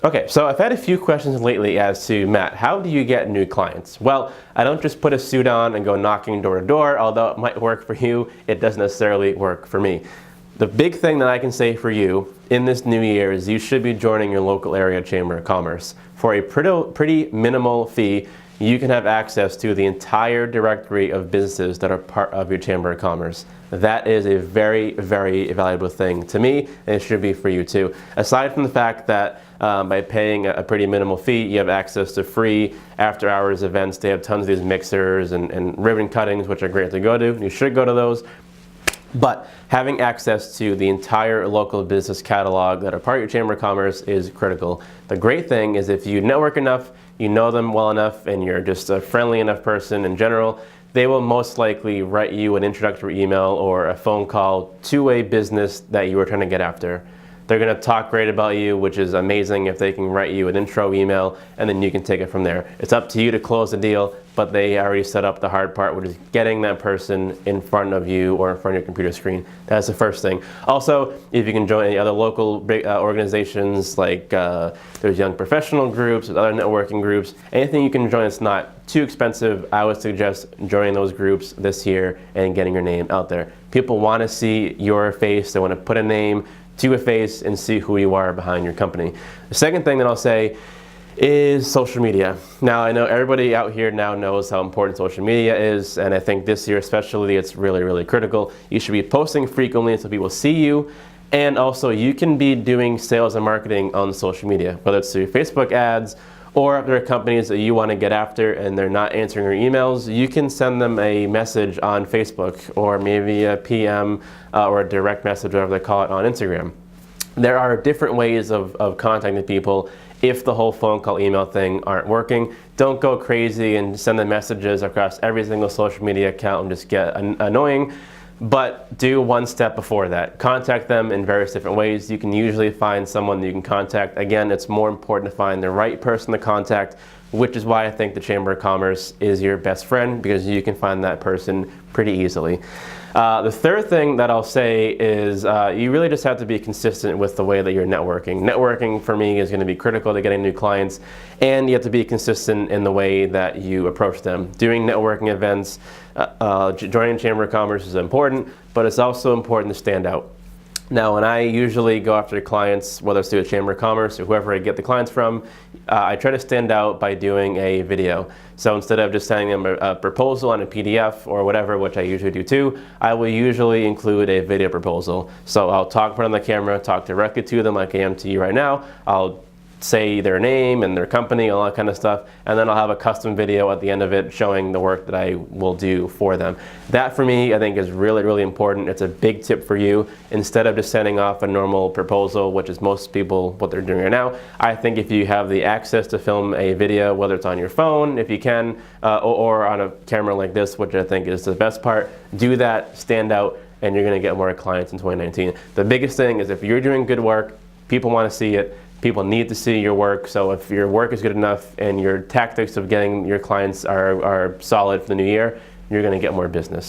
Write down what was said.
Okay, so I've had a few questions lately as to, Matt, how do you get new clients? Well, I don't just put a suit on and go knocking door to door, although it might work for you, it doesn't necessarily work for me. The big thing that I can say for you in this new year is you should be joining your local area Chamber of Commerce. For a pretty minimal fee, you can have access to the entire directory of businesses that are part of your Chamber of Commerce. That is a very, very valuable thing to me, and it should be for you too. Aside from the fact that by paying a pretty minimal fee, you have access to free after-hours events. They have tons of these mixers and ribbon cuttings, which are great to go to. You should go to those. But having access to the entire local business catalog that are part of your Chamber of Commerce is critical. The great thing is if you network enough, you know them well enough, and you're just a friendly enough person in general, they will most likely write you an introductory email or a phone call to a business that you were trying to get after. They're going to talk great about you, which is amazing if they can write you an intro email, and then you can take it from there. It's up to you to close the deal, but they already set up the hard part, which is getting that person in front of you or in front of your computer screen. That's the first thing. Also, if you can join any other local big organizations, like there's young professional groups, there's other networking groups, anything you can join that's not too expensive, I would suggest joining those groups this year and getting your name out there. People want to see your face. They want to put a name to a face and see who you are behind your company. The second thing that I'll say is social media. Now, I know everybody out here now knows how important social media is, and I think this year especially it's really, really critical. You should be posting frequently so people see you, and also you can be doing sales and marketing on social media, whether it's through Facebook ads, or if there are companies that you want to get after and they're not answering your emails, you can send them a message on Facebook, or maybe a PM or a direct message, whatever they call it, on Instagram. There are different ways of contacting people. If the whole phone call, email thing aren't working, don't go crazy and send them messages across every single social media account and just get annoying. But do one step before that. Contact them in various different ways. You can usually find someone that you can contact. Again, it's more important to find the right person to contact, which is why I think the Chamber of Commerce is your best friend, because you can find that person pretty easily. The third thing that I'll say is you really just have to be consistent with the way that you're networking. Networking for me is going to be critical to getting new clients, and you have to be consistent in the way that you approach them. Doing networking events, joining Chamber of Commerce is important, but it's also important to stand out. Now, when I usually go after clients, whether it's through a Chamber of Commerce or whoever I get the clients from, I try to stand out by doing a video. So instead of just sending them a proposal on a PDF or whatever, which I usually do too, I will usually include a video proposal. So I'll talk in front of the camera, talk directly to them like I am to you right now. I'll say their name and their company, all that kind of stuff, and then I'll have a custom video at the end of it showing the work that I will do for them. That for me, I think, is really, really important. It's a big tip for you. Instead of just sending off a normal proposal, which is most people what they're doing right now, I think if you have the access to film a video, whether it's on your phone, if you can, or on a camera like this, which I think is the best part, do that, stand out, and you're gonna get more clients in 2019. The biggest thing is if you're doing good work, people wanna see it. People need to see your work, so if your work is good enough and your tactics of getting your clients are solid for the new year, you're going to get more business.